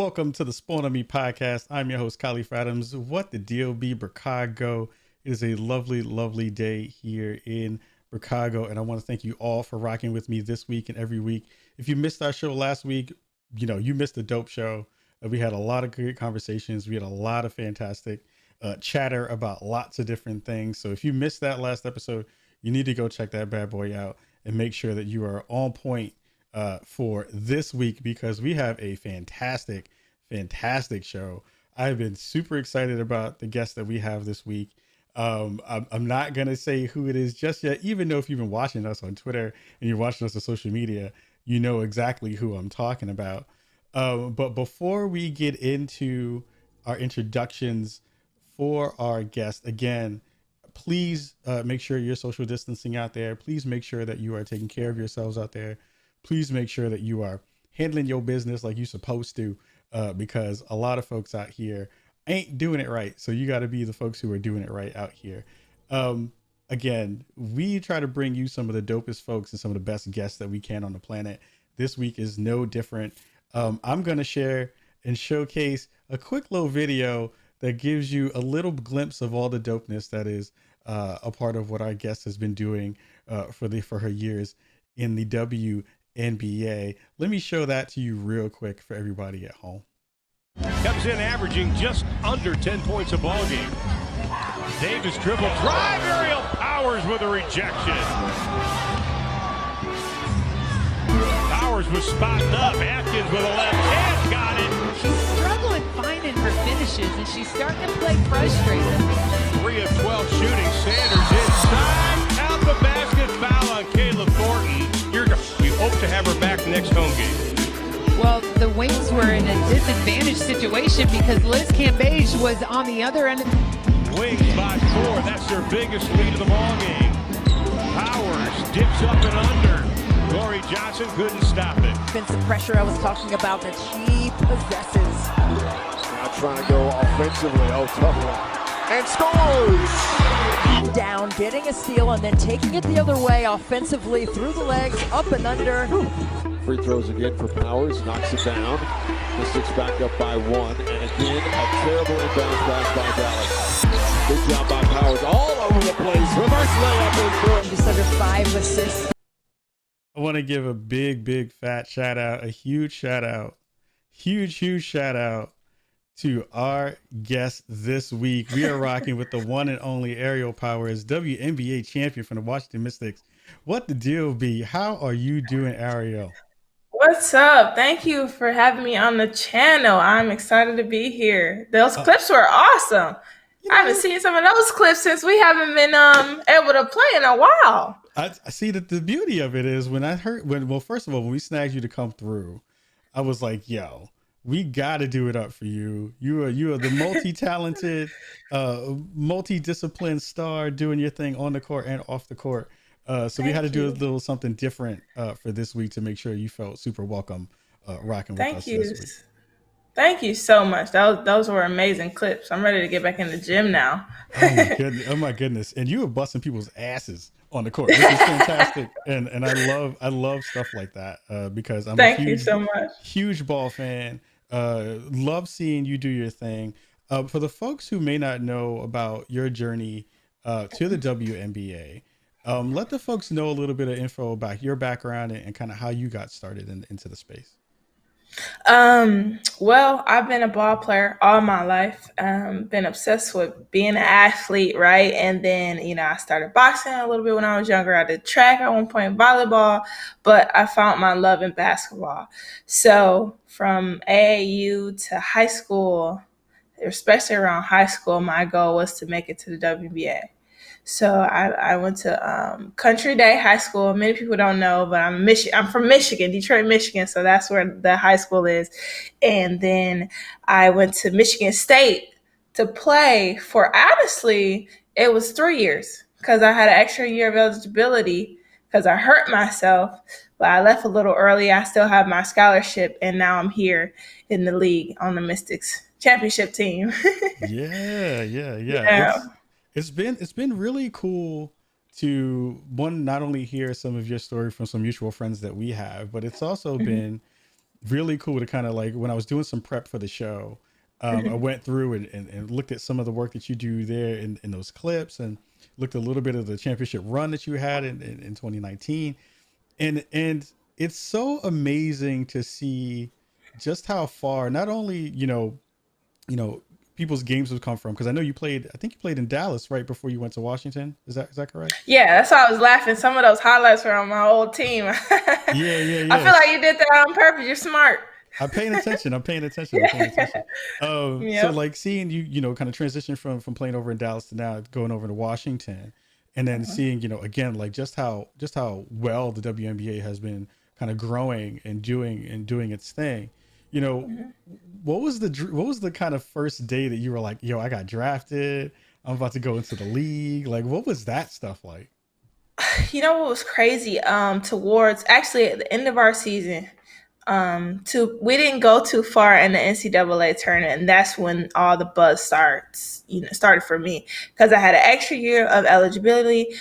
Welcome to the Spawn on Me podcast. I'm your host, Khalif Adams. What the deal be, Brookago? It is a lovely, lovely day here in Brookago, and I want to thank you all for rocking with me this week and every week. If you missed our show last week, you missed a dope show. We had a lot of great conversations. We had a lot of fantastic chatter about lots of different things. So if you missed that last episode, you need to go check that bad boy out and make sure that you are on point for this week, because we have a fantastic show. I've been super excited about the guest that we have this week. I'm not gonna say who it is just yet, even though if you've been watching us on Twitter and you're watching us on social media, you know exactly who I'm talking about. But before we get into our introductions for our guest, again, please make sure you're social distancing out there. Please make sure that you are taking care of yourselves out there. Please make sure that you are handling your business like you're supposed to, because a lot of folks out here ain't doing it right. So you got to be the folks who are doing it right out here. Again, we try to bring you some of the dopest folks and some of the best guests that we can on the planet. This week is no different. I'm going to share and showcase a quick little video that gives you a little glimpse of all the dopeness that is a part of what our guest has been doing for her years in the WNBA. Let me show that to you real quick for everybody at home. Comes in averaging just under 10 points a ball game. Davis dribble drive, Aerial Powers with a rejection. Powers was spotting up. Atkins with a left hand, got it. She's struggling finding her finishes, and she's starting to play frustrated. 3 of 12 shooting. Sanders inside. Out the basket, foul on Kayla Thornton. We hope to have her back next home game. Well, the Wings were in a disadvantaged situation because Liz Cambage was on the other end. Wings by 4. That's their biggest lead of the ball game. Powers dips up and under. Lori Johnson couldn't stop it. Defensive pressure I was talking about that she possesses. Now trying to go offensively. Oh, tough one. And scores! Down, getting a steal, and then taking it the other way offensively through the legs, up and under. Free throws again for Powers, knocks it down. Mystics back up by 1, and again, a terrible inbounds pass by Dallas. Good job by Powers, all over the place. Reverse layup and through. Just under 5 assists. I want to give a big fat shout out, a huge shout out to our guest this week. We are rocking with the one and only Aerial Powers, WNBA champion from the Washington Mystics. What the deal be? How are you doing, Ariel? What's up? Thank you for having me on the channel. I'm excited to be here. Those clips were awesome. I haven't seen some of those clips since we haven't been able to play in a while. I see that the beauty of it is first of all, when we snagged you to come through, I was like, yo, we got to do it up for you. You are the multi-talented, multi-disciplined star doing your thing on the court and off the court. So we had to do a little something different for this week to make sure you felt super welcome rocking with us this week. Thank you so much. Those were amazing clips. I'm ready to get back in the gym now. Oh my goodness. And you were busting people's asses on the court. This is fantastic. And I love stuff like that because I'm Thank you so much. Huge ball fan. Love seeing you do your thing. For the folks who may not know about your journey to the WNBA, let the folks know a little bit of info about your background and kind of how you got started into the space. Well, I've been a ball player all my life. Been obsessed with being an athlete, right? And then, I started boxing a little bit when I was younger. I did track at one point, volleyball, but I found my love in basketball. So from AAU to high school, especially around high school, my goal was to make it to the WNBA. So I went to Country Day High School. Many people don't know, but I'm from Michigan, Detroit, Michigan. So that's where the high school is. And then I went to Michigan State to play for, honestly, it was 3 years because I had an extra year of eligibility because I hurt myself. But I left a little early. I still have my scholarship, and now I'm here in the league on the Mystics championship team. Yeah. It's been really cool to not only hear some of your story from some mutual friends that we have, but it's also been really cool to kind of like, when I was doing some prep for the show, I went through and looked at some of the work that you do there in those clips, and looked a little bit of the championship run that you had in 2019. And it's so amazing to see just how far, not only, people's games have come from, because I know I think you played in Dallas right before you went to Washington. Is that correct? Yeah, that's why I was laughing. Some of those highlights were on my old team. Yeah, yeah, I feel yes. like you did that on purpose. You're smart. I'm paying attention. I'm paying attention. I'm paying attention. So Yep. like seeing you, kind of transition from playing over in Dallas to now going over to Washington, and then seeing, again, like just how well the WNBA has been kind of growing and doing its thing. You know, what was the kind of first day that you were like, yo, I got drafted, I'm about to go into the league? Like, what was that stuff like? You know what was crazy? Towards actually at the end of our season, we didn't go too far in the NCAA tournament, and that's when all the buzz started for me, because I had an extra year of eligibility.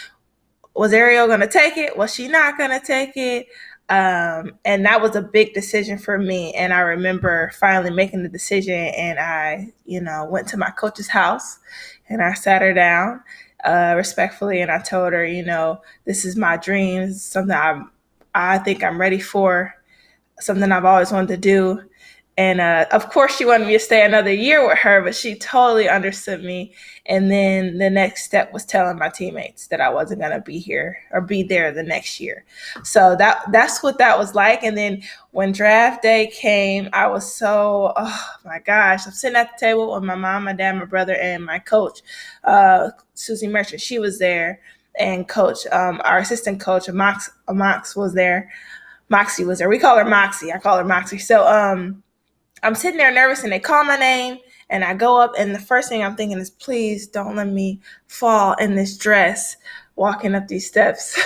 Was Ariel going to take it? Was she not going to take it? And that was a big decision for me. And I remember finally making the decision, and I, went to my coach's house and I sat her down respectfully, and I told her, this is my dream. This is something I think I'm ready for, something I've always wanted to do. And of course, she wanted me to stay another year with her, but she totally understood me. And then the next step was telling my teammates that I wasn't going to be here or be there the next year. So that's what that was like. And then when draft day came, I was so, oh my gosh, I'm sitting at the table with my mom, my dad, my brother, and my coach, Susie Merchant. She was there. And coach, our assistant coach, Mox was there. Moxie was there. We call her Moxie. I call her Moxie. So I'm sitting there nervous, and they call my name, and I go up, and the first thing I'm thinking is, please don't let me fall in this dress walking up these steps.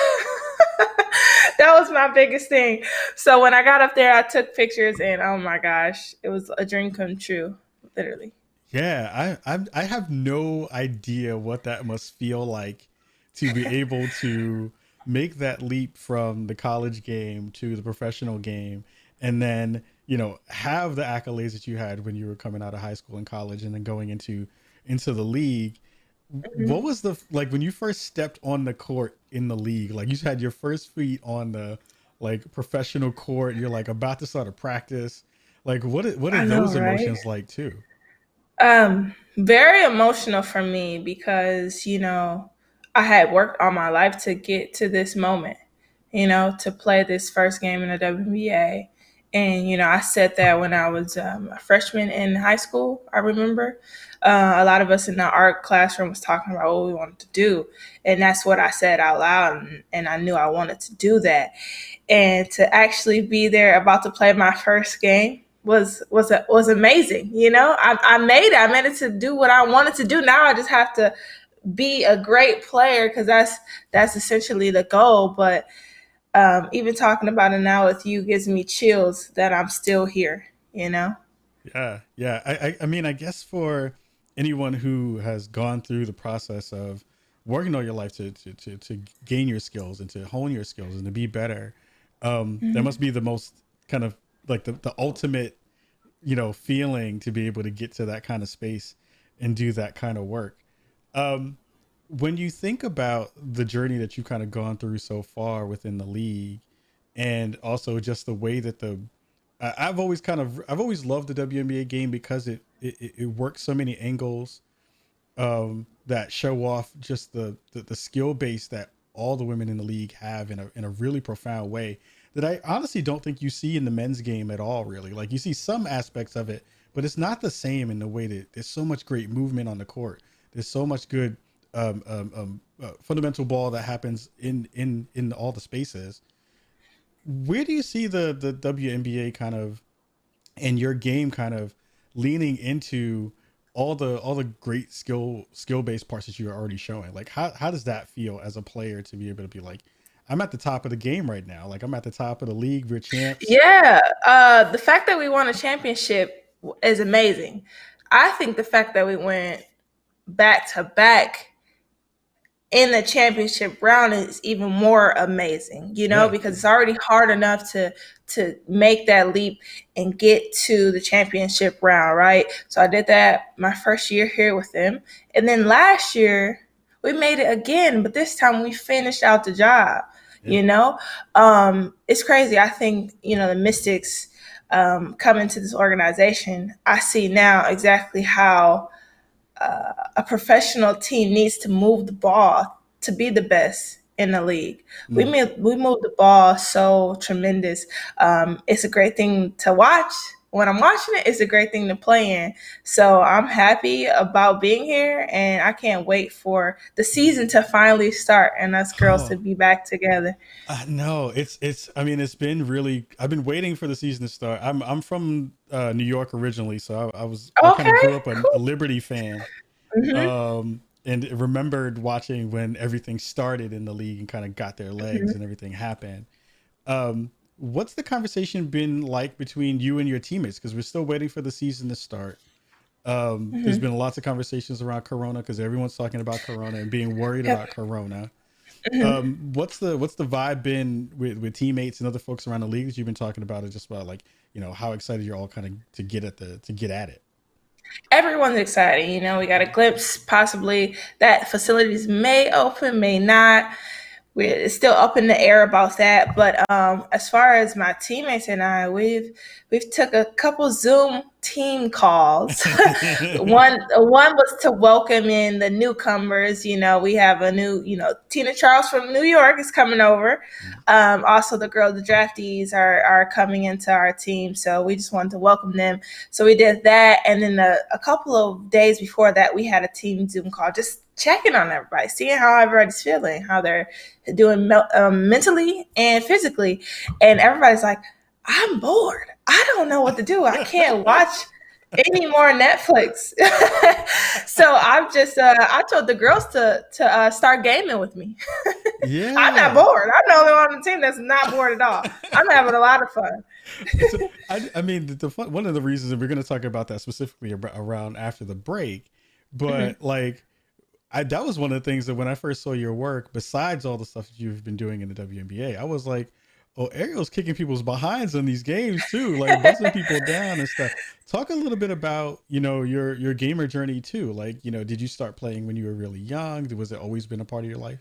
That was my biggest thing. So when I got up there, I took pictures, and oh my gosh, it was a dream come true, literally. Yeah, I have no idea what that must feel like, to be able to make that leap from the college game to the professional game, and then have the accolades that you had when you were coming out of high school and college, and then going into the league. What was like when you first stepped on the court in the league? Like, you had your first feet on the like professional court, you're like about to start a practice. Like, what are those emotions like too? Very emotional for me, because I had worked all my life to get to this moment, to play this first game in the WNBA. And, I said that when I was a freshman in high school. I remember a lot of us in the art classroom was talking about what we wanted to do. And that's what I said out loud. And I knew I wanted to do that. And to actually be there about to play my first game was amazing. I made it. I made it to do what I wanted to do. Now I just have to be a great player, because that's essentially the goal. But even talking about it now with you gives me chills that I'm still here. Yeah. I mean, I guess for anyone who has gone through the process of working all your life to gain your skills and to hone your skills and to be better, that must be the most kind of like the ultimate, feeling, to be able to get to that kind of space and do that kind of work. When you think about the journey that you've kind of gone through so far within the league, and also just the way that I've always loved the WNBA game, because it works so many angles that show off just the skill base that all the women in the league have in a really profound way that I honestly don't think you see in the men's game at all, really. Like, you see some aspects of it, but it's not the same in the way that there's so much great movement on the court. There's so much good fundamental ball that happens in all the spaces. Where do you see the WNBA kind of, and your game kind of, leaning into all the great skill based parts that you're already showing? Like, how does that feel as a player to be able to be like, I'm at the top of the game right now. Like, I'm at the top of the league. We're champs. Yeah. The fact that we won a championship is amazing. I think the fact that we went back to back in the championship round is even more amazing, because it's already hard enough to make that leap and get to the championship round, right? So I did that my first year here with them. And then last year we made it again, but this time we finished out the job. It's crazy. I think, the Mystics coming to this organization, I see now exactly how a professional team needs to move the ball to be the best in the league. We move the ball so tremendous. It's a great thing to watch. When I'm watching it, it's a great thing to play in. So I'm happy about being here, and I can't wait for the season to finally start and us girls to be back together. No, it's been really, I've been waiting for the season to start. I'm from New York originally, so I kind of grew up a Liberty fan. And remembered watching when everything started in the league and kind of got their legs and everything happened. What's the conversation been like between you and your teammates? Because we're still waiting for the season to start. There's been lots of conversations around Corona because everyone's talking about Corona and being worried about Corona. What's the vibe been with teammates and other folks around the league that you've been talking about? It just about like, how excited you're all kind of to get at it. Everyone's excited. We got a glimpse possibly that facilities may open, may not. It's still up in the air about that. But as far as my teammates and I, we've took a couple Zoom team calls. One was to welcome in the newcomers. We have a new, Tina Charles from New York is coming over. Also, the draftees are coming into our team. So we just wanted to welcome them. So we did that. And then a couple of days before that, we had a team Zoom call, just checking on everybody, seeing how everybody's feeling, how they're doing mentally and physically. And everybody's like, I'm bored. I don't know what to do. I can't watch any more Netflix. So I've just, I told the girls to start gaming with me. Yeah. I'm not bored. I'm the only one on the team that's not bored at all. I'm having a lot of fun. So, I mean, one of the reasons, and we're going to talk about that specifically around after the break, but that was one of the things that when I first saw your work, besides all the stuff that you've been doing in the WNBA, I was like, oh, Ariel's kicking people's behinds in these games too, like buzzing people down and stuff. Talk a little bit about, your gamer journey too. Like, did you start playing when you were really young? Was it always been a part of your life?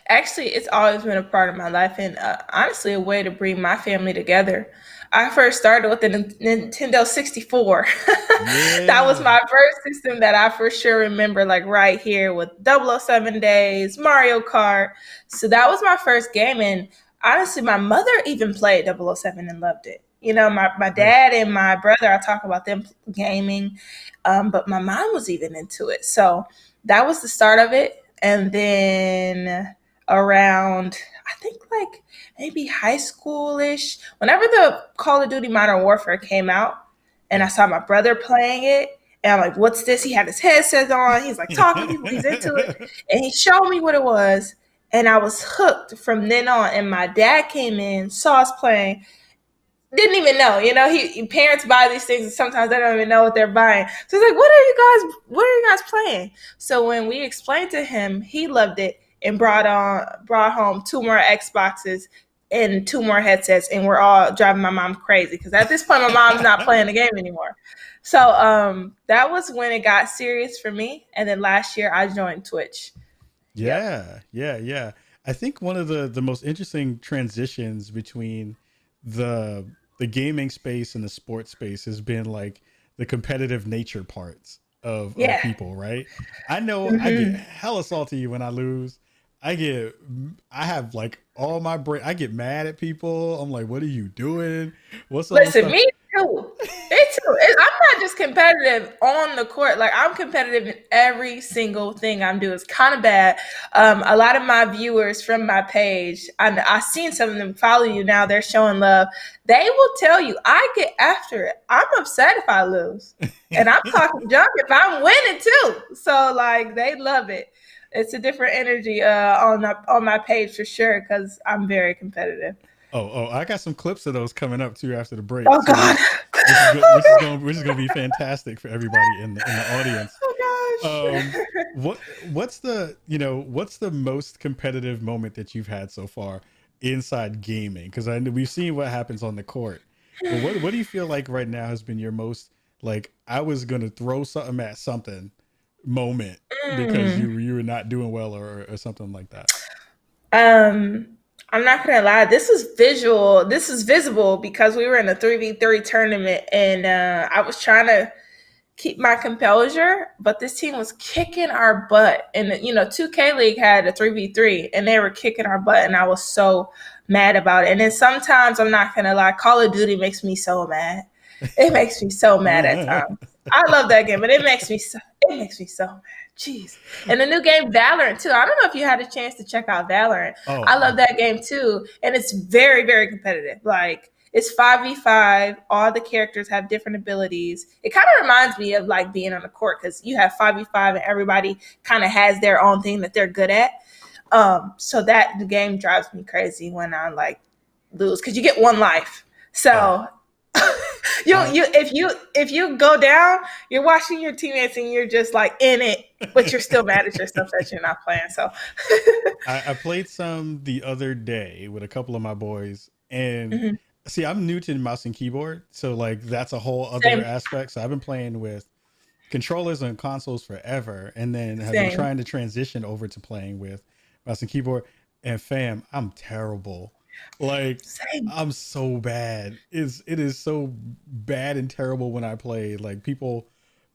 Actually, it's always been a part of my life, and honestly, a way to bring my family together. I first started with the Nintendo 64. That was my first system that I for sure remember, like right here with 007 Days, Mario Kart. So that was my first game, and honestly, my mother even played 007 and loved it. My dad and my brother, I talk about them gaming, but my mom was even into it. So that was the start of it. And then around, I think like maybe high school-ish, whenever the Call of Duty Modern Warfare came out and I saw my brother playing it, and I'm like, what's this? He had his headset on. He's like talking to people. He's into it. And he showed me what it was. And I was hooked from then on. And my dad came in, saw us playing, didn't even know. Parents buy these things and sometimes they don't even know what they're buying. So he's like, what are you guys playing? So when we explained to him, he loved it and brought home 2 more Xboxes and 2 more headsets, and we're all driving my mom crazy because at this point my mom's not playing the game anymore. So that was when it got serious for me. And then last year I joined Twitch. Yeah. I think one of the most interesting transitions between the gaming space and the sports space has been like the competitive nature parts of people, right? I know I get hella salty when I lose. I have like all my brain. I get mad at people. I'm like, what are you doing? Listen, me too. I'm not just competitive on the court. Like I'm competitive in every single thing I'm doing. It's kind of bad. A lot of my viewers from my page, I've seen some of them follow you now. They're showing love. They will tell you I get after it. I'm upset if I lose, and I'm talking junk if I'm winning too. So like they love it. It's a different energy on my page for sure because I'm very competitive. Oh, I got some clips of those coming up too after the break. Oh God, which is going to be fantastic for everybody in the audience. Oh gosh. What's the what's the most competitive moment that you've had so far inside gaming? Because we've seen what happens on the court, but what do you feel like right now has been your most like I was gonna throw something at something moment because you were not doing well or something like that? I'm not gonna lie. This is visual. This is visible because we were in a 3v3 tournament, and I was trying to keep my composure, but this team was kicking our butt. And 2K League had a 3v3, and they were kicking our butt, and I was so mad about it. And then sometimes, I'm not gonna lie, Call of Duty makes me so mad. It makes me so mad at times. I love that game, but it makes me so mad. Jeez. And the new game Valorant too. I don't know if you had a chance to check out Valorant. Oh, I love that game too. And it's very, very competitive. Like, it's 5v5. All the characters have different abilities. It kind of reminds me of like being on the court because you have 5v5 and everybody kind of has their own thing that they're good at. So that the game drives me crazy when I like lose because you get one life. So if you go down, you're watching your teammates and you're just like in it, but you're still mad at yourself that you're not playing. So I played some the other day with a couple of my boys, and see, I'm new to mouse and keyboard, so like that's a whole other aspect. So I've been playing with controllers and consoles forever, and then have been trying to transition over to playing with mouse and keyboard. And fam, I'm terrible. Like I'm so bad. It is so bad and terrible when I play. Like people,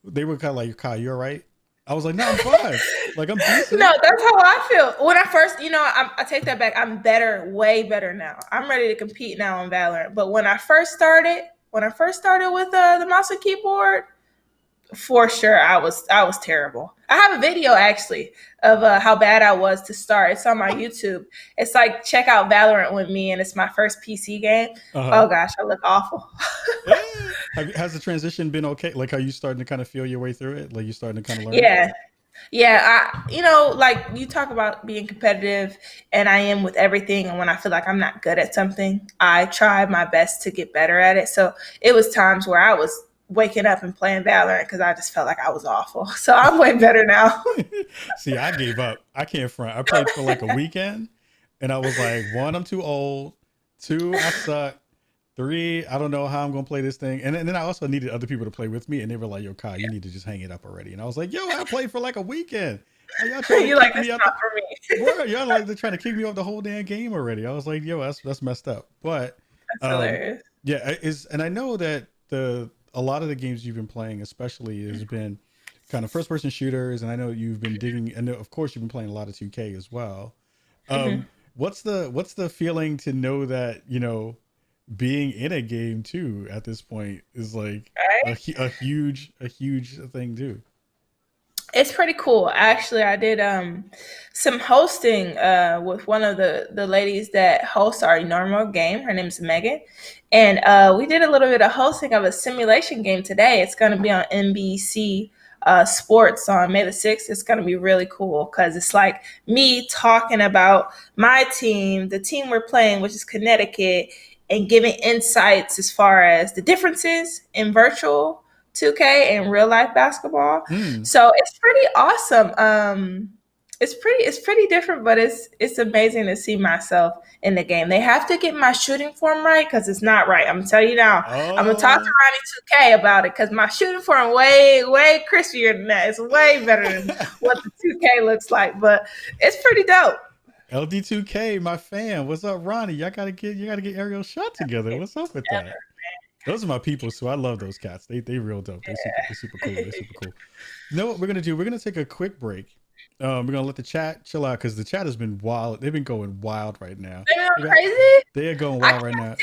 they were kind of like, "Kyle, you all right?" I was like, "No, I'm fine. Like I'm decent." No, that's how I feel. When I first, I take that back. I'm better, way better now. I'm ready to compete now on Valorant. But when I first started with the mouse and keyboard, for sure, I was terrible. I have a video actually of how bad I was to start. It's on my YouTube. It's like, check out Valorant with me, and it's my first PC game. Oh gosh, I look awful. Has the transition been okay? Like, are you starting to kind of feel your way through it? Like, you starting to kind of learn? Yeah. Like you talk about being competitive, and I am with everything. And when I feel like I'm not good at something, I try my best to get better at it. So it was times where I was waking up and playing Valorant because I just felt like I was awful. So I'm way better now. See, I gave up. I can't front. I played for like a weekend, and I was like, 1, I'm too old. 2, I suck. 3, I don't know how I'm gonna play this thing. And then I also needed other people to play with me, and they were like, "Yo, Kyle, you need to just hang it up already." And I was like, "Yo, I played for like a weekend. Y'all trying to kick me out for me." Word, y'all like they're trying to kick me off the whole damn game already. I was like, "Yo, that's messed up." But that's hilarious. Yeah, and I know that a lot of the games you've been playing, especially, has been kind of first-person shooters, and I know you've been digging, and of course you've been playing a lot of 2K as well. What's the feeling to know that being in a game too at this point is like a huge thing too? It's pretty cool. Actually, I did some hosting with one of the ladies that hosts our normal game. Her name's Megan. And we did a little bit of hosting of a simulation game today. It's going to be on NBC Sports on May the 6th. It's going to be really cool because it's like me talking about my team, the team we're playing, which is Connecticut, and giving insights as far as the differences in virtual 2K and real life basketball. So it's pretty awesome. It's pretty different, but it's amazing to see myself in the game. They have to get my shooting form right because it's not right. I'm gonna tell you now. I'm gonna talk to Ronnie 2K about it because my shooting form way crispier than that. It's way better than what the 2K looks like, but it's pretty dope. LD2K, my fan. What's up, Ronnie? You gotta get aerial shot together. What's up with that? Those are my people, so I love those cats. They real dope. They're super cool. They're super cool. You know what we're gonna do? We're gonna take a quick break. We're gonna let the chat chill out because the chat has been wild. They've been going wild right now. They're going crazy. They are going wild right now.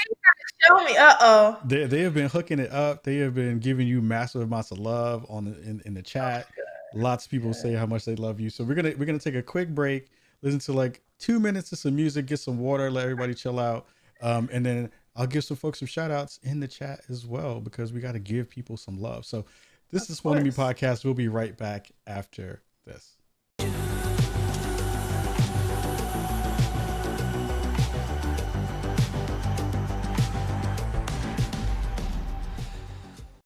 Show me. They have been hooking it up. They have been giving you massive amounts of love in the chat. Lots of people say how much they love you. So we're gonna take a quick break. Listen to like 2 minutes of some music, get some water, let everybody chill out. And then I'll give some folks some shout outs in the chat as well, because we got to give people some love. So this is One of Me Podcast. We'll be right back after this.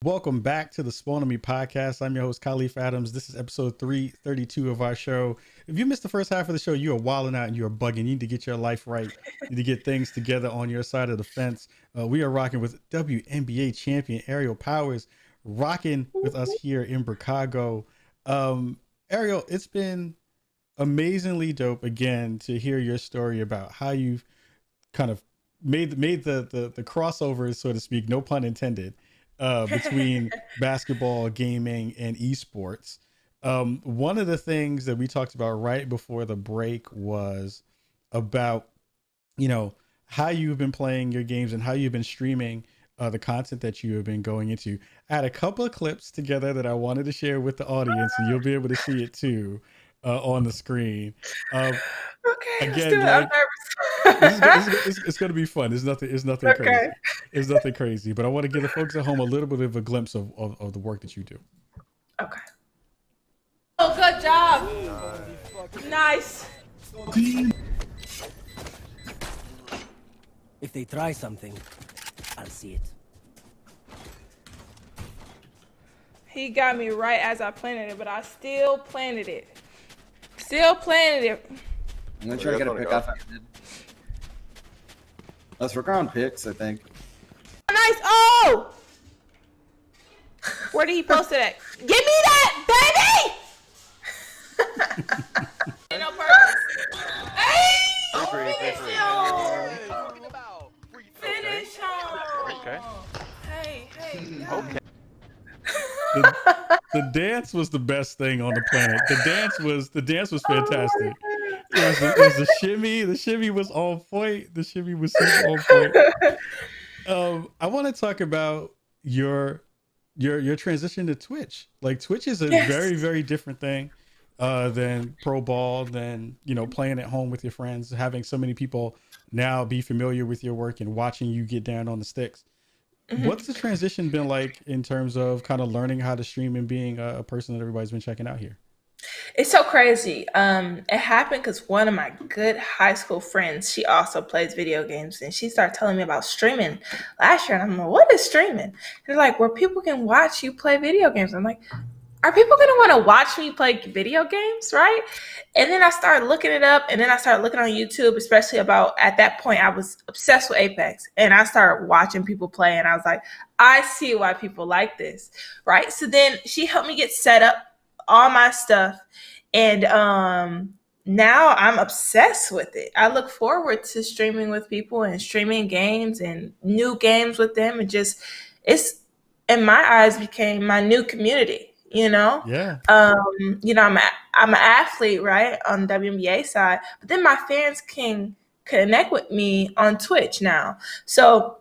Welcome back to the Spawn on Me podcast. I'm your host, Khalif Adams. This is episode 332 of our show. If you missed the first half of the show, you are wilding out and you are bugging. You need to get your life right. You need to get things together on your side of the fence. We are rocking with WNBA Champion Aerial Powers, rocking with us here in Brookago. Aerial, it's been amazingly dope again to hear your story about how you've kind of made the crossovers, so to speak, no pun intended, between basketball, gaming, and esports. One of the things that we talked about right before the break was about, how you've been playing your games and how you've been streaming the content that you have been going into. I had a couple of clips together that I wanted to share with the audience, and you'll be able to see it too on the screen. Okay, again, let's do it. it's going to be fun. It's nothing Okay. crazy. It's nothing crazy, but I want to give the folks at home a little bit of a glimpse of the work that you do. Okay. Oh, good job. Nice. If they try something, I'll see it. He got me right as I planted it, but I still planted it. Still planted it. I'm gonna try to get a pick off after mid. Let's work on picks, I think. Nice. Oh! Where did he post it at? Give me that, baby! Ain't no purpose. Hey! Finish him! Finish him! Okay. Hey. Okay. The dance was the best thing on the planet. The dance was fantastic. It was the shimmy. The shimmy was on point. The shimmy was super on point. I want to talk about your transition to Twitch. Like, Twitch is a very, very different thing than pro ball, than playing at home with your friends, having so many people now be familiar with your work and watching you get down on the sticks. Mm-hmm. What's the transition been like in terms of kind of learning how to stream and being a person that everybody's been checking out here? It's so crazy. It happened because one of my good high school friends, she also plays video games, and she started telling me about streaming last year. And I'm like, what is streaming? And they're like, where people can watch you play video games. I'm like, are people going to want to watch me play video games, right? And then I started looking it up, and then I started looking on YouTube, especially at that point, I was obsessed with Apex, and I started watching people play, and I was like, I see why people like this, right? So then she helped me get set up, all my stuff, and now I'm obsessed with it. I look forward to streaming with people and streaming games and new games with them, and just, it's, in my eyes, became my new community. Yeah. I'm an athlete, right, on the WNBA side, but then my fans can connect with me on Twitch now. So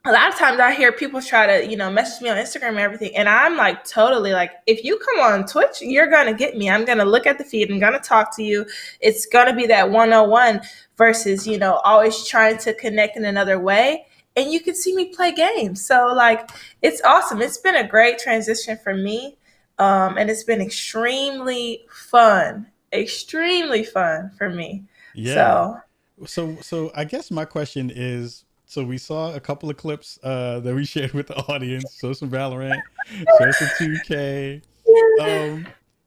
a lot of times I hear people try to, message me on Instagram and everything, and I'm like, totally, like, if you come on Twitch, you're gonna get me. I'm gonna look at the feed. I'm gonna talk to you. It's gonna be that 101 versus, always trying to connect in another way. And you can see me play games. So, like, it's awesome. It's been a great transition for me. And it's been extremely fun for me. Yeah. So I guess my question is, so we saw a couple of clips that we shared with the audience. Show some Valorant, show some 2K.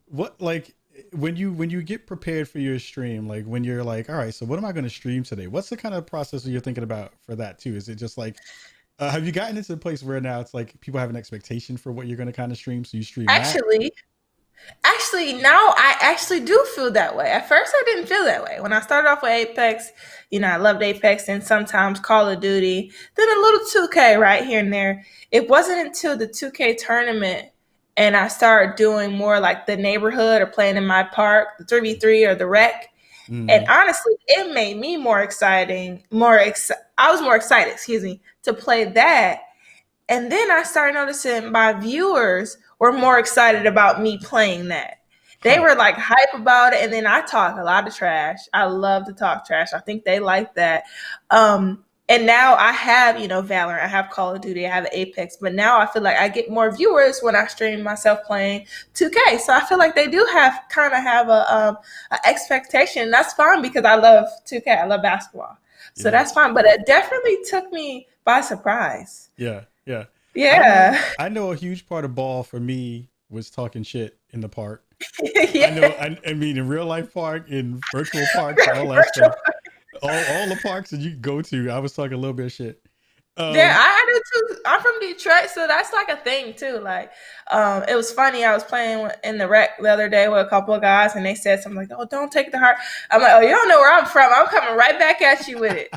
What, like, when you get prepared for your stream, like when you're like, all right, so what am I going to stream today? What's the kind of process that you're thinking about for that too? Is it just like, have you gotten into the place where now it's like people have an expectation for what you're going to kind of stream, so you stream Actually, now I actually do feel that way. At first, I didn't feel that way. When I started off with Apex, I loved Apex, and sometimes Call of Duty, then a little 2K right here and there. It wasn't until the 2K tournament and I started doing more like the neighborhood or playing in my park, the 3v3 or the rec. Mm-hmm. And honestly, it made me more exciting. I was more excited, to play that. And then I started noticing my viewers were more excited about me playing that. They were like hype about it. And then I talk a lot of trash. I love to talk trash. I think they like that. And now I have, Valorant, I have Call of Duty, I have Apex, but now I feel like I get more viewers when I stream myself playing 2K. So I feel like they do have a expectation, and that's fine because I love 2K, I love basketball. So that's fine, but it definitely took me by surprise. Yeah. Yeah. I know a huge part of ball for me was talking shit in the park. Yeah. I mean, in real life park, in virtual parks, all that stuff. All the parks that you go to, I was talking a little bit of shit. Yeah, I do too. I'm from Detroit, so that's like a thing too. Like, it was funny. I was playing in the rec the other day with a couple of guys, and they said something like, "Oh, don't take it to heart." I'm like, "Oh, you don't know where I'm from. I'm coming right back at you with it.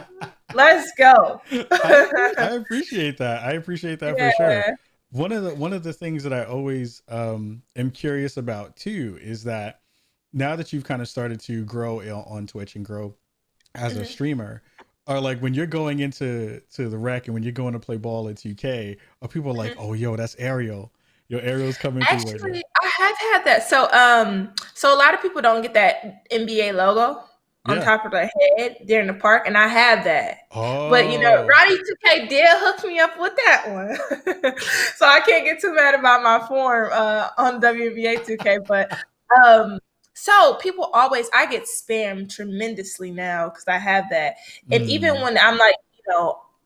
Let's go." I appreciate that. I appreciate that for sure. Yeah. One of the things that I always am curious about too is that now that you've kind of started to grow on Twitch and grow as a streamer, are like when you're going into the rec and when you're going to play ball at 2K, are people like, "Oh, yo, that's Ariel. Your Ariel's coming through right now." Actually, I have had that. So a lot of people don't get that NBA logo on Yeah. top of their head during the park, and I have that. But Oh, Ronnie 2K did hook me up with that one, so I can't get too mad about my form on WNBA 2K. But so people always, I get spammed tremendously now because I have that, and even when I'm like,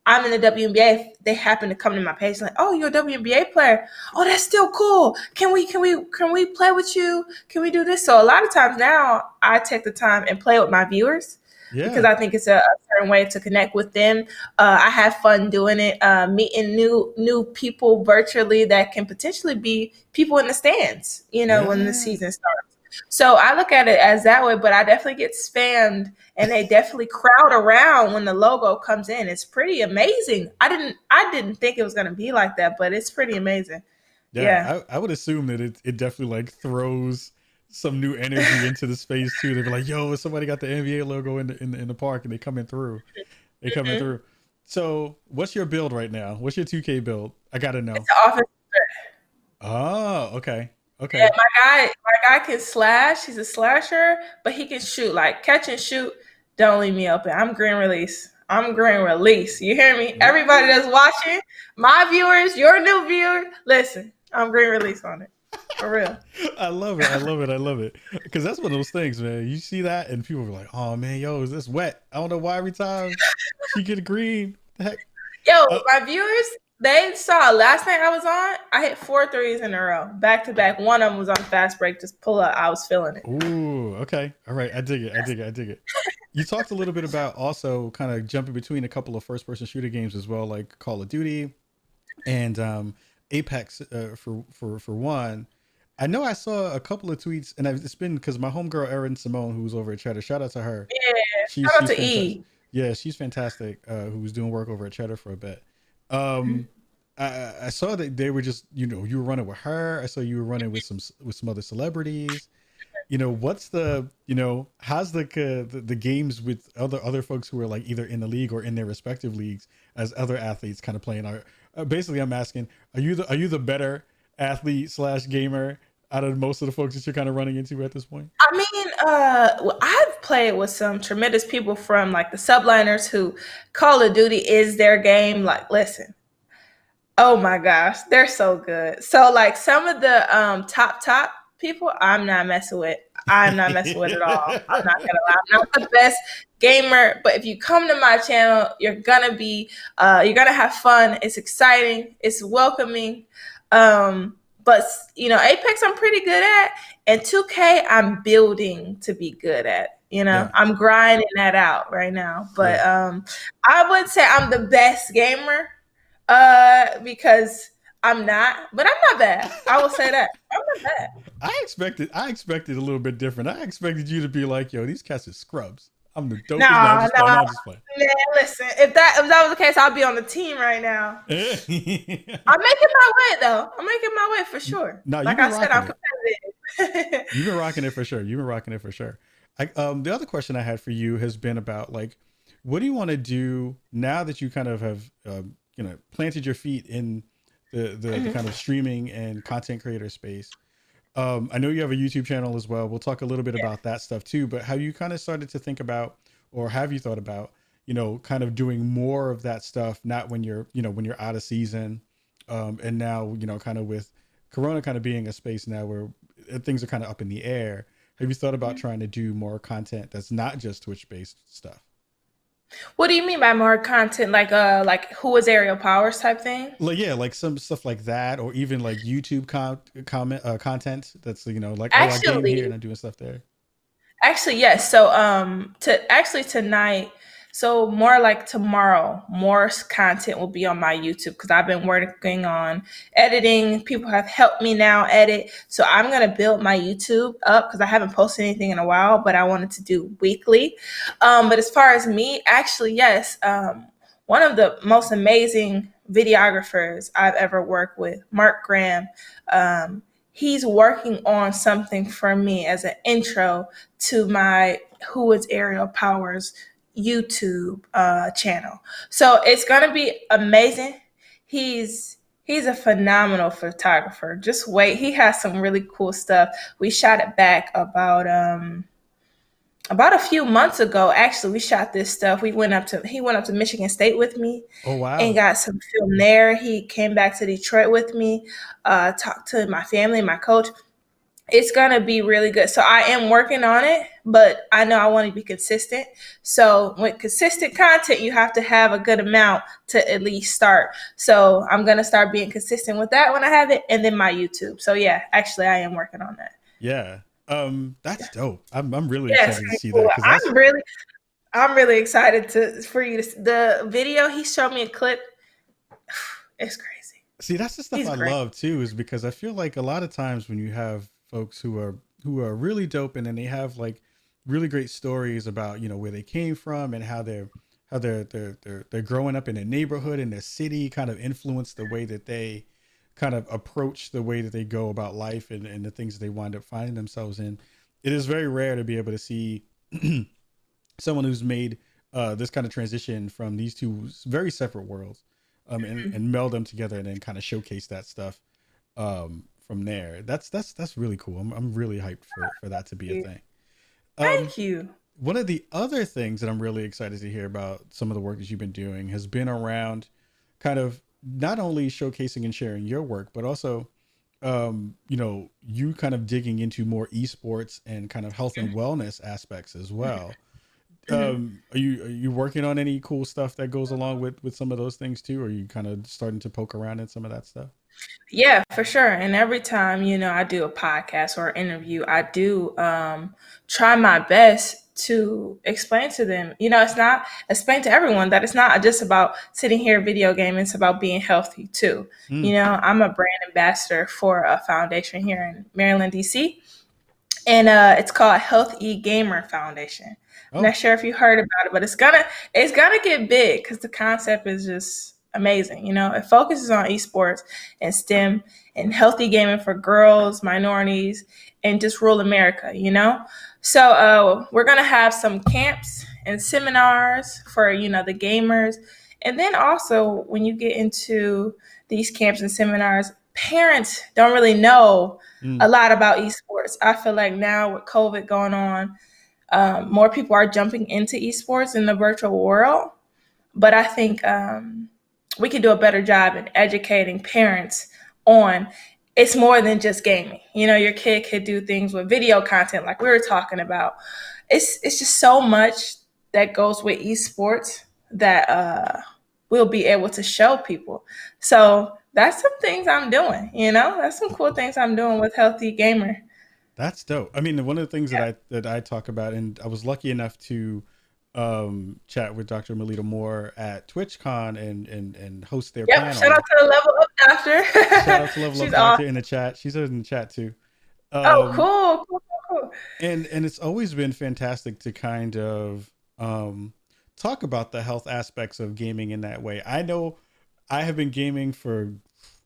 I'm in the WNBA, if they happen to come to my page like, "Oh, you're a WNBA player. Oh, that's still cool. Can we play with you? Can we do this?" So a lot of times now I take the time and play with my viewers because yeah. I think it's a certain way to connect with them. I have fun doing it, meeting new people virtually that can potentially be people in the stands, when the Yeah. season starts. So I look at it as that way, but I definitely get spammed and they definitely crowd around when the logo comes in. It's pretty amazing. I didn't think it was going to be like that, but it's pretty amazing. Yeah. Yeah, I would assume that it definitely like throws some new energy into the space too. They'd be like, "Yo, somebody got the NBA logo in the park, and they coming through. They coming through." So, what's your build right now? What's your 2K build? I gotta know. It's an offensive threat. Oh, okay, okay. Yeah, my guy can slash. He's a slasher, but he can shoot. Like catch and shoot. Don't leave me open. I'm green release. I'm green release. You hear me? Everybody that's watching, my viewers, your new viewer, listen. I'm green release on it. For real. I love it. I love it. I love it. Because that's one of those things, man. You see that, and people are like, "Oh man, yo, is this wet?" I don't know why every time she get green. The heck? Yo, my viewers, they saw last night I was on. I hit 4 threes in a row, back to back. One of them was on fast break, just pull up. I was feeling it. Ooh, okay. All right. I dig it. I dig it. I dig it. You talked a little bit about also kind of jumping between a couple of first person shooter games as well, like Call of Duty and Apex for one. I know I saw a couple of tweets, and it's been because my homegirl Erin Simone, who's over at Cheddar, shout out to her. Yeah, She's shout out to fantastic. E. Yeah, she's fantastic. Who was doing work over at Cheddar for a bit. I saw that they were just, you were running with her. I saw you were running with some other celebrities. What's the, how's the games with other folks who are like either in the league or in their respective leagues as other athletes kind of playing? Basically, I'm asking, are you the better athlete / gamer out of most of the folks that you're kind of running into at this point? I mean, well, I've played with some tremendous people from like the subliners who Call of Duty is their game. Like, listen, oh my gosh, they're so good. So like some of the top people, I'm not messing with. I'm not messing with at all. I'm not gonna lie. I'm not the best gamer, but if you come to my channel, you're gonna have fun. It's exciting. It's welcoming. But Apex I'm pretty good at, and 2K I'm building to be good at. Yeah. I'm grinding that out right now. But I would say I'm the best gamer because I'm not, but I'm not bad. I will say that. I'm not bad. I expected a little bit different. I expected you to be like, "Yo, these cats are scrubs. I'm the dopest." Nah. I'm just playing. Man, listen, if that was the case, I'll be on the team right now. I'm making my way though. I'm making my way for sure. No, like I said, I'm competitive. You've been rocking it for sure. The other question I had for you has been about like, what do you want to do now that you kind of have planted your feet in the kind of streaming and content creator space? I know you have a YouTube channel as well. We'll talk a little bit about that stuff too, but have you kind of started to think about, or have you thought about, kind of doing more of that stuff, not when you're out of season, and now, kind of with Corona kind of being a space now where things are kind of up in the air. Have you thought about trying to do more content that's not just Twitch based stuff? What do you mean by more content? Like who is Aerial Powers type thing? Like yeah, like some stuff like that, or even like YouTube content that's like, oh, I game here Actually, and I'm doing stuff there. Actually, yes. So, tonight, so more like tomorrow, more content will be on my YouTube because I've been working on editing. People have helped me now edit. So I'm gonna build my YouTube up because I haven't posted anything in a while, but I wanted to do weekly. But as far as me, actually, yes. One of the most amazing videographers I've ever worked with, Mark Graham. He's working on something for me as an intro to my Who is Aerial Powers YouTube channel. So it's gonna be amazing. He's a phenomenal photographer. Just wait. He has some really cool stuff. We shot it back about a few months ago. Actually, we shot this stuff. He went up to Michigan State with me Oh and wow. got some film there. He came back to Detroit with me, talked to my family, my coach. It's gonna be really good. So I am working on it, but I know I want to be consistent. So with consistent content, you have to have a good amount to at least start. So I'm gonna start being consistent with that when I have it, and then my YouTube. So yeah, actually I am working on that. Yeah. That's dope. I'm really Yeah, it's excited to pretty see that cool. because that's I'm really excited for you to the video. He showed me a clip. It's crazy. see that's the stuff He's I great. love too, is because I feel like a lot of times when you have folks who are really dope and then they have like really great stories about where they came from and how they're growing up in a neighborhood in their city kind of influence the way that they kind of approach the way that they go about life and the things that they wind up finding themselves in. It is very rare to be able to see someone who's made this kind of transition from these two very separate worlds, and meld them together and then kind of showcase that stuff from there. That's really cool. I'm really hyped for that to be a thing. Um, Thank you. One of the other things that I'm really excited to hear about some of the work that you've been doing has been around kind of not only showcasing and sharing your work, but also, you kind of digging into more esports and kind of health and wellness aspects as well. Are you working on any cool stuff that goes along with some of those things too? Or are you kind of starting to poke around in some of that stuff? Yeah, for sure. And every time, I do a podcast or interview, I do try my best to explain to them, it's not explain to everyone that it's not just about sitting here video gaming, it's about being healthy too. Mm. I'm a brand ambassador for a foundation here in Maryland, DC, and it's called Health E Gamer Foundation. I'm Oh, not sure if you heard about it, but it's gonna get big because the concept is just amazing. It focuses on esports and STEM and healthy gaming for girls, minorities, and just rural America. So we're gonna have some camps and seminars for the gamers, and then also when you get into these camps and seminars, parents don't really know mm, a lot about esports. I feel like now with COVID going on, more people are jumping into esports in the virtual world, but I think we can do a better job in educating parents on it's more than just gaming. Your kid could do things with video content like we were talking about. It's just so much that goes with esports that we'll be able to show people. So that's some things I'm doing. That's some cool things I'm doing with Healthy Gamer. that's dope. I mean, one of the things Yeah. that I talk about, and I was lucky enough to chat with Dr. Melita Moore at TwitchCon and host their Yep. Shout panel. out to the Level Up Doctor. Shout out to Level Up She's Doctor awesome. in the chat. She's in the chat too. Oh, Um, cool, cool, cool, cool. and it's always been fantastic to kind of talk about the health aspects of gaming in that way. I know I have been gaming for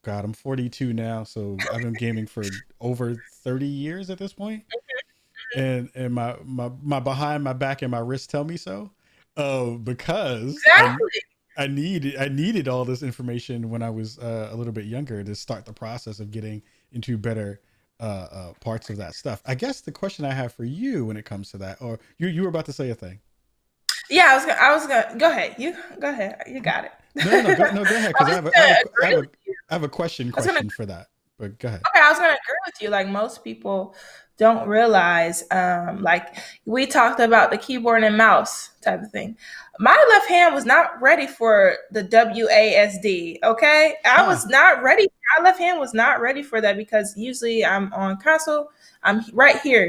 God, I'm 42 now, so I've been gaming for over 30 years at this point. And my behind, my back, and my wrist tell me so. Because Exactly. I needed all this information when I was a little bit younger to start the process of getting into better parts of that stuff. I guess the question I have for you when it comes to that, or you were about to say a thing. Yeah, I was gonna go ahead. You go ahead. You got it. No, go ahead, I because was gonna agree with you. I have a question I was gonna for that. But go ahead. Okay, I was gonna agree with you. Like most people don't realize, like we talked about the keyboard and mouse type of thing. My left hand was not ready for the WASD. Okay, I was not ready. My left hand was not ready for that because usually I'm on console. I'm right here,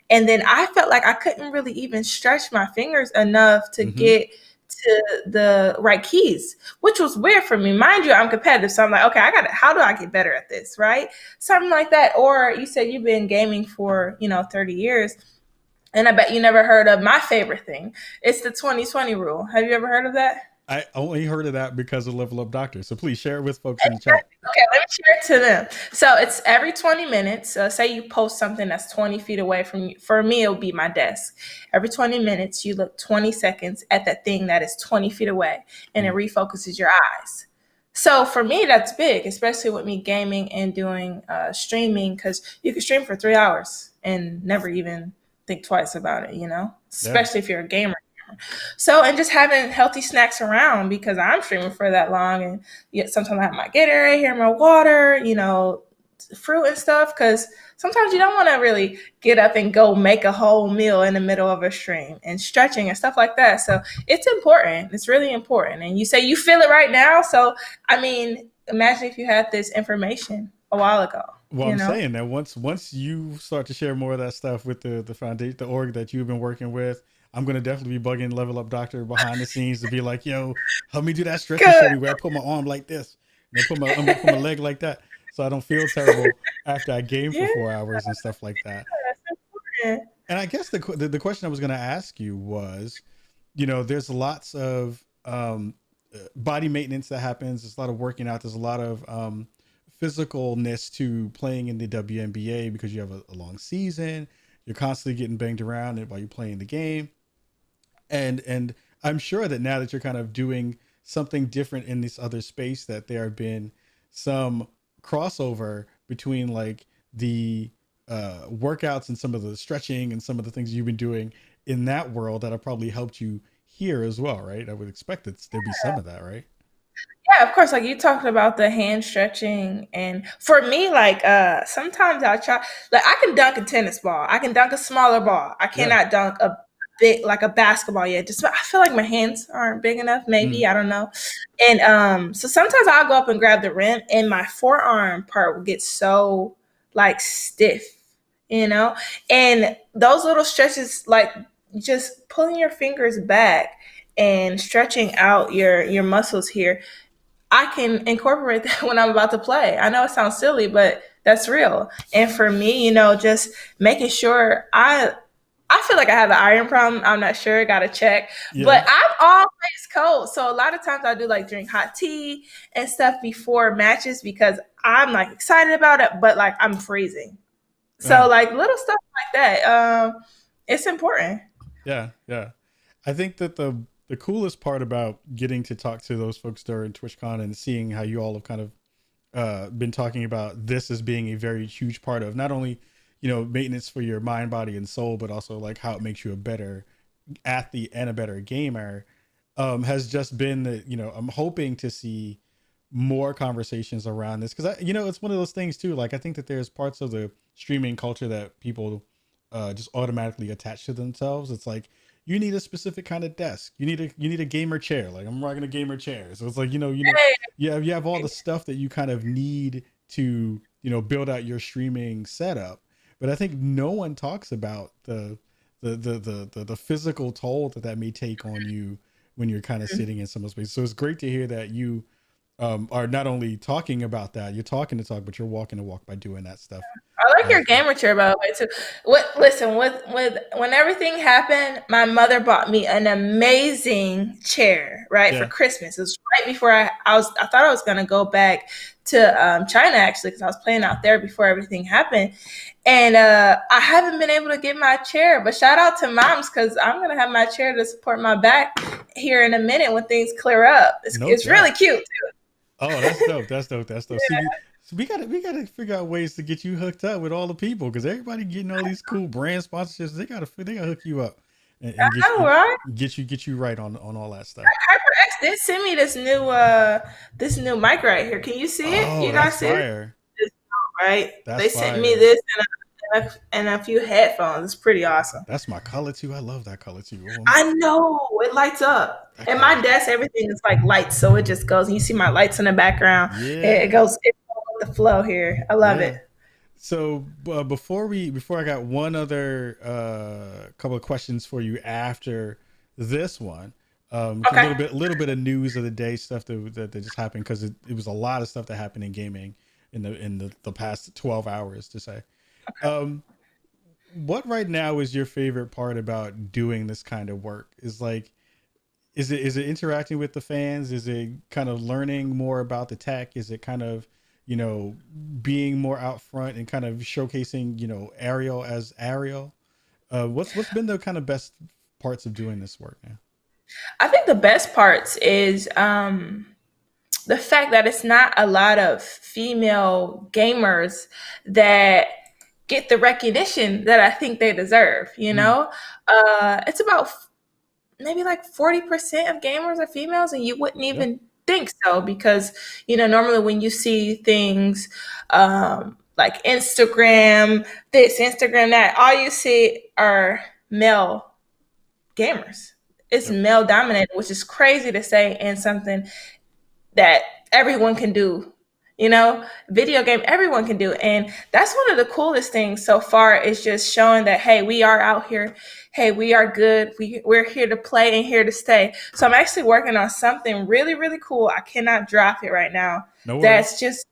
and then I felt like I couldn't really even stretch my fingers enough to get to the right keys, which was weird for me. Mind you, I'm competitive, so I'm like, okay, how do I get better at this, right? Something like that. Or you said you've been gaming for 30 years, and I bet you never heard of my favorite thing. It's the 20-20 rule. Have you ever heard of that? I only heard of that because of Level Up Doctor. So please share it with folks in the chat. Okay, let me share it to them. So it's every 20 minutes. Say you post something that's 20 feet away from you. For me, it'll be my desk. Every 20 minutes, you look 20 seconds at that thing that is 20 feet away, and it refocuses your eyes. So for me, that's big, especially with me gaming and doing streaming, because you can stream for 3 hours and never even think twice about it, especially if you're a gamer. So, and just having healthy snacks around because I'm streaming for that long, and yet sometimes I have my Gatorade here, my water, fruit and stuff, because sometimes you don't want to really get up and go make a whole meal in the middle of a stream, and stretching and stuff like that. So it's important. It's really important. And you say you feel it right now. So, I mean, imagine if you had this information a while ago. Well, I'm saying that once you start to share more of that stuff with the foundation, the org that you've been working with, I'm going to definitely be bugging Level Up Doctor behind the scenes to be like, yo, help me do that stretching study where I put my arm like this and I put my leg like that so I don't feel terrible after I game for 4 hours and stuff like that. And I guess the question I was going to ask you was, there's lots of body maintenance that happens. There's a lot of working out. There's a lot of physicalness to playing in the WNBA because you have a long season. You're constantly getting banged around while you're playing the game. And I'm sure that now that you're kind of doing something different in this other space, that there have been some crossover between like the workouts and some of the stretching and some of the things you've been doing in that world that have probably helped you here as well, right? I would expect that there'd be some of that, right? Yeah, of course. Like you talked about the hand stretching, and for me, like sometimes I try. Like I can dunk a tennis ball. I can dunk a smaller ball. I cannot dunk a big like a basketball yet. Just I feel like my hands aren't big enough. Maybe I don't know. And so sometimes I'll go up and grab the rim, and my forearm part will get so like stiff, And those little stretches, like just pulling your fingers back and stretching out your muscles here, I can incorporate that when I'm about to play. I know it sounds silly, but that's real. And for me, just making sure I feel like I have an iron problem. I'm not sure. Got to check. Yeah. But I'm always cold. So a lot of times I do like drink hot tea and stuff before matches because I'm like excited about it, but like I'm freezing. So like little stuff like that. It's important. Yeah. Yeah. I think that the coolest part about getting to talk to those folks during TwitchCon and seeing how you all have kind of been talking about this as being a very huge part of not only, maintenance for your mind, body, and soul, but also like how it makes you a better athlete and a better gamer, has just been that, I'm hoping to see more conversations around this. Cause it's one of those things too. Like, I think that there's parts of the streaming culture that people just automatically attach to themselves. It's like, you need a specific kind of desk. You need a gamer chair. Like I'm rocking a gamer chair. So it's like, you have all the stuff that you kind of need to, build out your streaming setup. But I think no one talks about the physical toll that may take on you when you're kind of sitting in some space. So it's great to hear that you are not only talking about that, you're talking to talk, but you're walking the walk by doing that stuff. I like your gamer chair, by the way, too. Listen, when everything happened, my mother bought me an amazing chair, right, for Christmas. It was right before I thought I was gonna go back to China actually, because I was playing out there before everything happened, and I haven't been able to get my chair. But shout out to moms, because I'm gonna have my chair to support my back here in a minute when things clear up. It's really cute too. Oh, that's dope. That's dope. That's dope. Yeah. So we gotta figure out ways to get you hooked up with all the people, because everybody getting all these cool brand sponsorships. They gotta hook you up and get you right on all that stuff. HyperX did send me this new mic right here. Can you see it? You guys see it? right? That's They sent me fire. this and a few headphones. It's pretty awesome. That's my color too. I love that color too. Oh, I know it lights up. that And color. my desk, everything is like lights, so it just goes. And you see my lights in the background. Yeah. It goes with the flow here. I love Yeah. it. So before I got one other couple of questions for you after this one. Okay. A little bit of news of the day stuff that just happened, because it was a lot of stuff that happened in gaming in the past 12 hours to say. What right now is your favorite part about doing this kind of work? Is it interacting with the fans? Is it kind of learning more about the tech? Is it kind of, being more out front and kind of showcasing, Ariel as Ariel? What's been the kind of best parts of doing this work now? I think the best parts is the fact that it's not a lot of female gamers that get the recognition that I think they deserve. It's about maybe like 40% of gamers are females, and you wouldn't even think so, because normally when you see things like Instagram this, Instagram that, all you see are male gamers. It's male dominated, which is crazy to say, and something that everyone can do. Video game, everyone can do. And that's one of the coolest things so far, is just showing that, hey, we are out here. Hey, we are good. We're here to play and here to stay. So I'm actually working on something really, really cool. I cannot drop it right now. No worries. That's just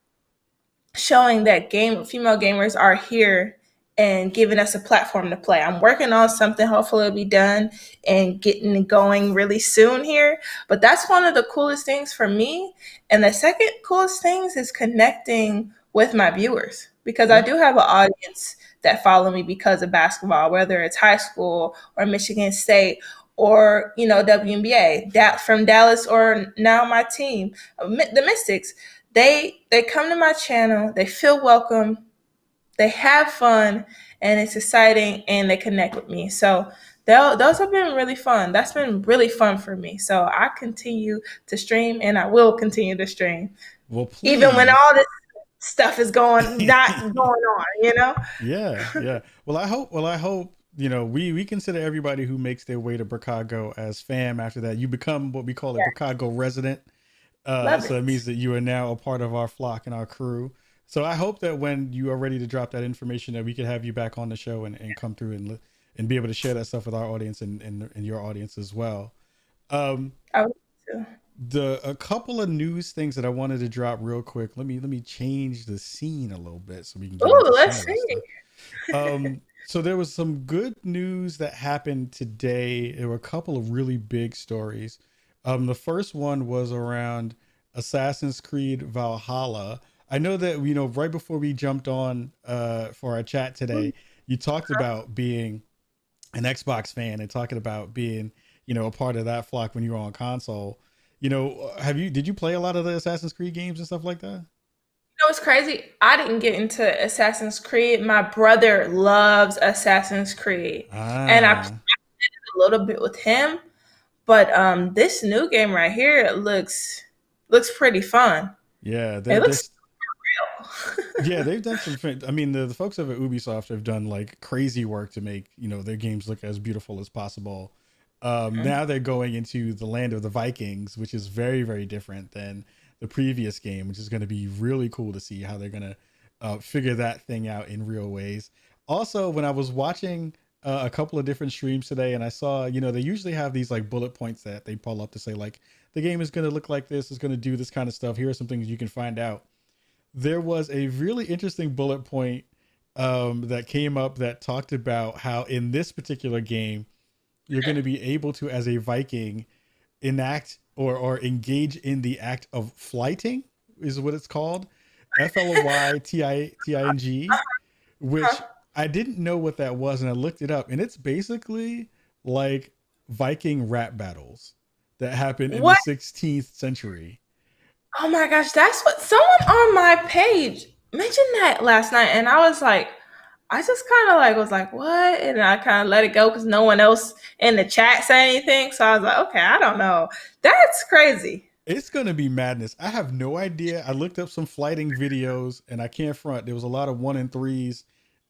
showing that female gamers are here and giving us a platform to play. I'm working on something. Hopefully it'll be done and getting it going really soon here. But that's one of the coolest things for me. And the second coolest things is connecting with my viewers, because I do have an audience that follow me because of basketball, whether it's high school or Michigan State or, WNBA, that from Dallas, or now my team, the Mystics. They come to my channel, they feel welcome, they have fun, and it's exciting, and they connect with me. So those have been really fun. That's been really fun for me. So I continue to stream, and I will continue to stream. Well, please. Even when all this stuff is not going on, Yeah. Well, I hope, we consider everybody who makes their way to Brookago as fam. After that, you become what we call a Brookago resident. So it means that you are now a part of our flock and our crew. So I hope that when you are ready to drop that information, that we could have you back on the show and come through and be able to share that stuff with our audience and your audience as well. I would too. A couple of news things that I wanted to drop real quick. Let me change the scene a little bit so we can get into let's some of see. that stuff. So there was some good news that happened today. There were a couple of really big stories. The first one was around Assassin's Creed Valhalla. I know that, right before we jumped on for our chat today, you talked about being an Xbox fan and talking about being, a part of that flock when you were on console. Did you play a lot of the Assassin's Creed games and stuff like that? It's crazy. I didn't get into Assassin's Creed. My brother loves Assassin's Creed. And I played a little bit with him. But this new game right here looks pretty fun. Yeah, it looks real. Yeah, they've done some. I mean, the folks over at Ubisoft have done like crazy work to make their games look as beautiful as possible. Now they're going into the land of the Vikings, which is very, very different than the previous game, which is going to be really cool to see how they're going to figure that thing out in real ways. Also, when I was watching a couple of different streams today, and I saw, they usually have these like bullet points that they pull up to say like, the game is going to look like this, it's going to do this kind of stuff. Here are some things you can find out. There was a really interesting bullet point that came up that talked about how in this particular game, you're going to be able to, as a Viking, enact or engage in the act of flighting, is what it's called. Flyting, which I didn't know what that was, and I looked it up, and it's basically like Viking rap battles that happened in the 16th century. Oh my gosh, that's what someone on my page mentioned that last night, and I was like, I just kind of was like, what? And I kind of let it go because no one else in the chat said anything. So I was like, okay, I don't know. That's crazy. It's gonna be madness. I have no idea. I looked up some flighting videos, and I can't front. There was a lot of 1-3s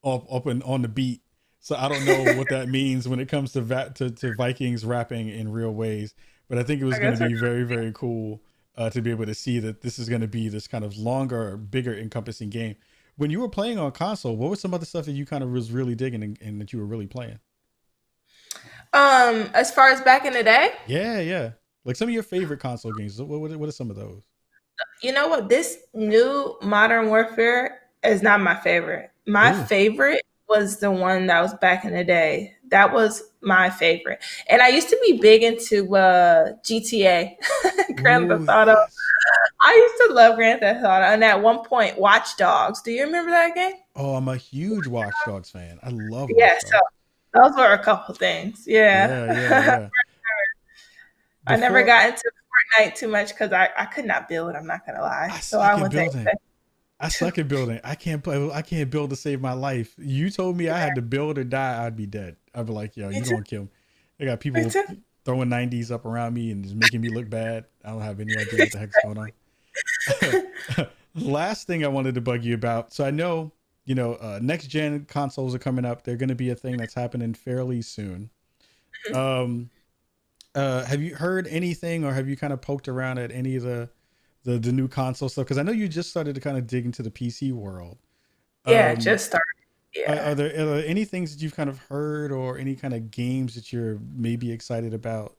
up and on the beat. So I don't know what that means when it comes to to Vikings rapping in real ways. But I think it was going to be very, very cool to be able to see that this is going to be this kind of longer, bigger, encompassing game. When you were playing on console, what was some other stuff that you kind of was really digging and that you were really playing? As far as back in the day, Yeah. Like some of your favorite console games. What are some of those? you know what? This new Modern Warfare is not my favorite. My favorite was the one that was back in the day. That was my favorite. And I used to be big into GTA, Grand Theft Auto. Yes. I used to love Grand Theft Auto. And at one point, Watch Dogs. Do you remember that game? Oh, I'm a huge Watch Dogs fan. I love Watch Yeah, Dogs. so those were a couple things. Yeah. I never got into Fortnite too much because I could not build. I'm not gonna lie. I suck at building. I can't build to save my life. You told me I had to build or die, I'd be dead. I'd be like, yo, you gonna kill me. I got people throwing 90s up around me and just making me look bad. I don't have any idea what the heck's going on. Last thing I wanted to bug you about. So I know, next gen consoles are coming up. They're going to be a thing that's happening fairly soon. Have you heard anything, or have you kind of poked around at any of the new console stuff? Because I know you just started to kind of dig into the PC world. Yeah, just started. Yeah. Are there any things that you've kind of heard, or any kind of games that you're maybe excited about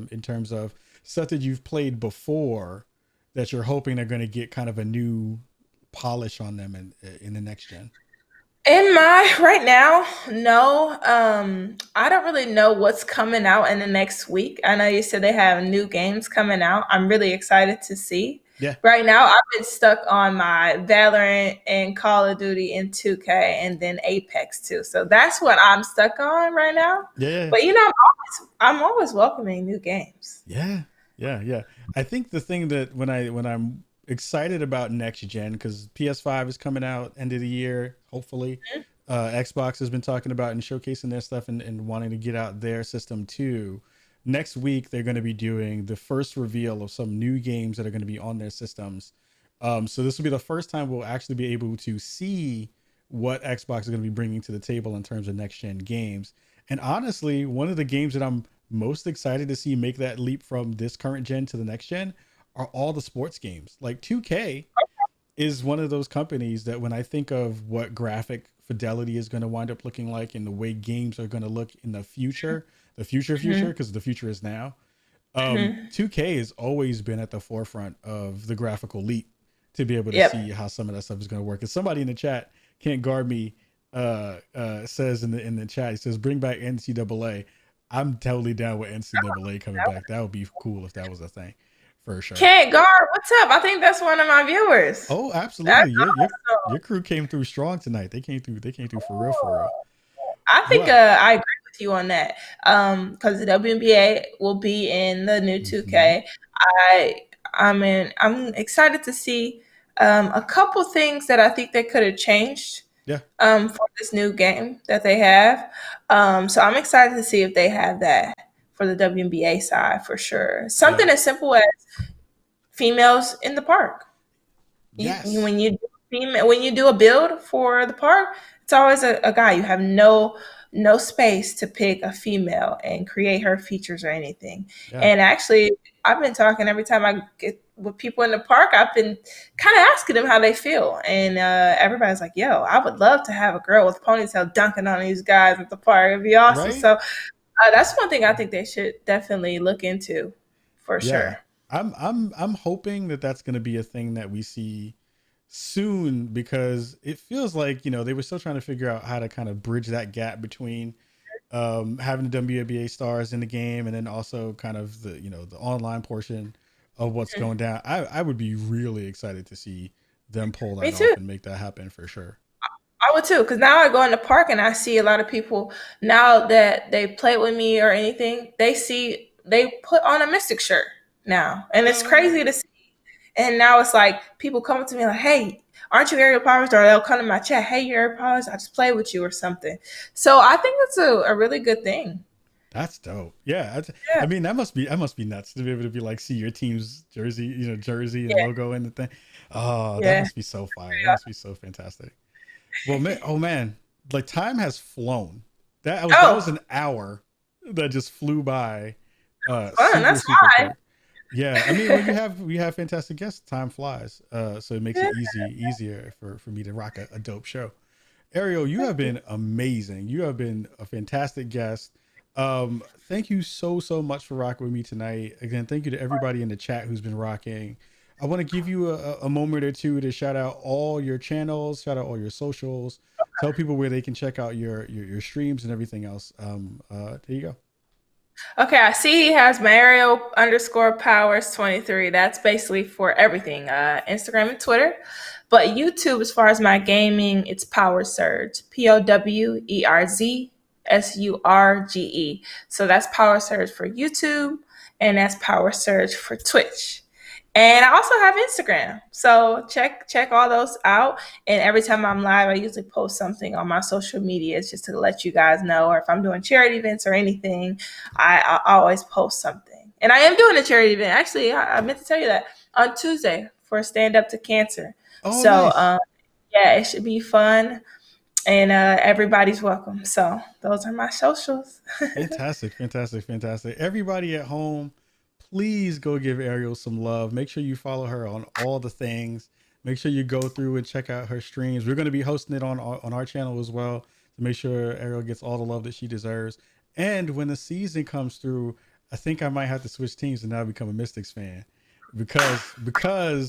in terms of stuff that you've played before that you're hoping they're going to get kind of a new polish on them in the next gen? Right now, no. I don't really know what's coming out in the next week. I know you said they have new games coming out. I'm really excited to see. Yeah. Right now, I've been stuck on my Valorant and Call of Duty and 2K and then Apex too. So that's what I'm stuck on right now. Yeah. But I'm always welcoming new games. Yeah. I think the thing that when I'm excited about next gen, because PS5 is coming out end of the year, hopefully. Xbox has been talking about and showcasing their stuff and wanting to get out their system too. Next week, they're going to be doing the first reveal of some new games that are going to be on their systems. So this will be the first time we'll actually be able to see what Xbox is going to be bringing to the table in terms of next gen games. And honestly, one of the games that I'm most excited to see make that leap from this current gen to the next gen are all the sports games. Like 2K is one of those companies that when I think of what graphic fidelity is going to wind up looking like and the way games are going to look in the future, because the future is now. 2K has always been at the forefront of the graphical leap to be able to see how some of that stuff is going to work. And somebody in the chat, Can't Guard Me, says in the chat, he says, bring back NCAA. I'm totally down with NCAA coming back. That would be cool if that was a thing. For sure. Can't Guard, what's up? I think that's one of my viewers. Oh, absolutely. Your crew came through strong tonight. They came through for real. I think I agree with you on that. Because the WNBA will be in the new 2K. I'm excited to see a couple things that I think they could have changed. Yeah. For this new game that they have. So I'm excited to see if they have that for the WNBA side for sure. Something as simple as females in the park. Yes. When you do a build for the park, it's always a guy. You have no space to pick a female and create her features or anything. Yeah. And actually, I've been talking every time I get with people in the park, I've been kind of asking them how they feel. And everybody's like, yo, I would love to have a girl with ponytail dunking on these guys at the park. It'd be awesome. Right? So that's one thing I think they should definitely look into for sure. I'm hoping that that's going to be a thing that we see soon, because it feels like, they were still trying to figure out how to kind of bridge that gap between having the WNBA stars in the game and then also kind of the online portion of what's going down. I would be really excited to see them pull that off and make that happen for sure. I would too, because now I go in the park and I see a lot of people now that they play with me or anything, they put on a Mystic shirt now, and it's crazy to see. And now it's like people come up to me like, hey, aren't you Aerial Powers? Or they'll come to my chat, hey, you're Aerial Powers, I just play with you or something. So I think it's a really good thing That's dope. Yeah, I mean that must be nuts to be able to be like see your team's jersey, jersey and logo and the thing. Oh, that must be so fire. That must be so fantastic. Well, man, oh man, like time has flown. That was an hour that just flew by. That's super fine. quick. Yeah, I mean when we have fantastic guests, time flies. So it makes it easier for me to rock a dope show. Ariel, you have been amazing. You have been a fantastic guest. Thank you so much for rocking with me tonight. Again, thank you to everybody in the chat who's been rocking. I want to give you a moment or two to shout out all your channels, shout out all your socials, tell people where they can check out your streams and everything else. There you go. Okay, I see he has my Aerial_Powers 23. That's basically for everything, Instagram and Twitter. But YouTube, as far as my gaming, it's Power Surge, POWERZSURGE. So that's Power Surge for YouTube, and that's Power Surge for Twitch. And I also have Instagram. So check all those out. And every time I'm live, I usually post something on my social media just to let you guys know. Or if I'm doing charity events or anything, I always post something. And I am doing a charity event. Actually, I meant to tell you that on Tuesday for Stand Up to Cancer. Oh, so nice. yeah, it should be fun. And everybody's welcome. So those are my socials. Fantastic. Everybody at home, please go give Ariel some love. Make sure you follow her on all the things. Make sure you go through and check out her streams. We're going to be hosting it on our channel as well to make sure Ariel gets all the love that she deserves. And when the season comes through, I think I might have to switch teams and now become a Mystics fan because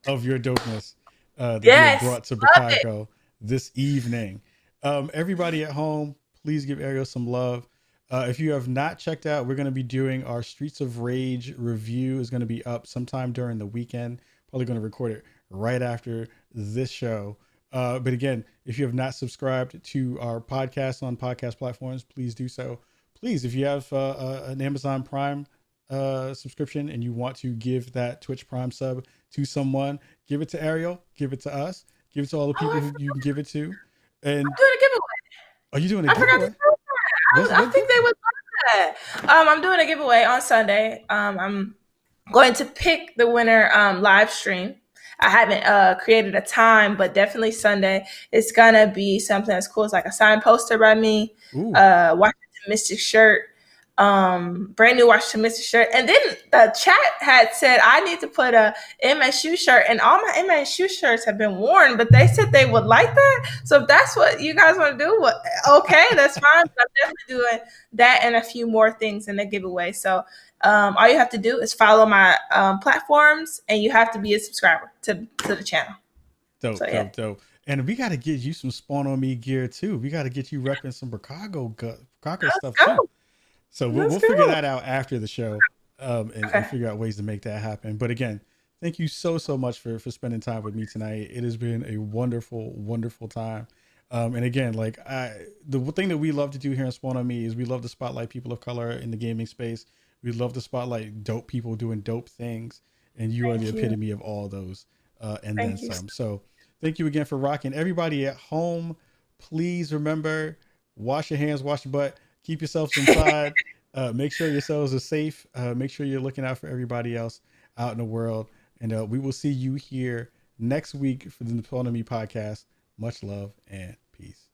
of your dopeness that you have brought to Brookago this evening. Everybody at home, please give Ariel some love. If you have not checked out, we're going to be doing our Streets of Rage review. Is going to be up sometime during the weekend. Probably going to record it right after this show. But again, if you have not subscribed to our podcast on podcast platforms, please do so. Please, if you have an Amazon Prime subscription and you want to give that Twitch Prime sub to someone, give it to Ariel, give it to us, give it to all the people who you can give it to. And I'm doing a giveaway. Are you doing a I giveaway? forgot to say that. I think they would love that. I'm doing a giveaway on Sunday. I'm going to pick the winner live stream. I haven't created a time, but definitely Sunday. It's gonna be something as cool as like a signed poster by me, Washington Mystics shirt, brand new Washington Mystics shirt, and then the chat had said I need to put a MSU shirt, and all my MSU shirts have been worn, but they said they would like that. So if that's what you guys want to do, okay, that's fine. But I'm definitely doing that and a few more things in the giveaway. So all you have to do is follow my platforms, and you have to be a subscriber to the channel. Dope. And we got to get you some Spawn on Me gear too. We got to get you repping some Brookago stuff too. So we'll figure that out after the show and figure out ways to make that happen. But again, thank you so much for spending time with me tonight. It has been a wonderful time. And again, like the thing that we love to do here in Spawn on Me is we love to spotlight people of color in the gaming space. We love to spotlight dope people doing dope things. And you are the epitome of all those and then some. So thank you again for rocking. Everybody at home, please remember, wash your hands, wash your butt, keep yourselves inside, make sure yourselves are safe, make sure you're looking out for everybody else out in the world. And we will see you here next week for the Spawn on Me podcast. Much love and peace.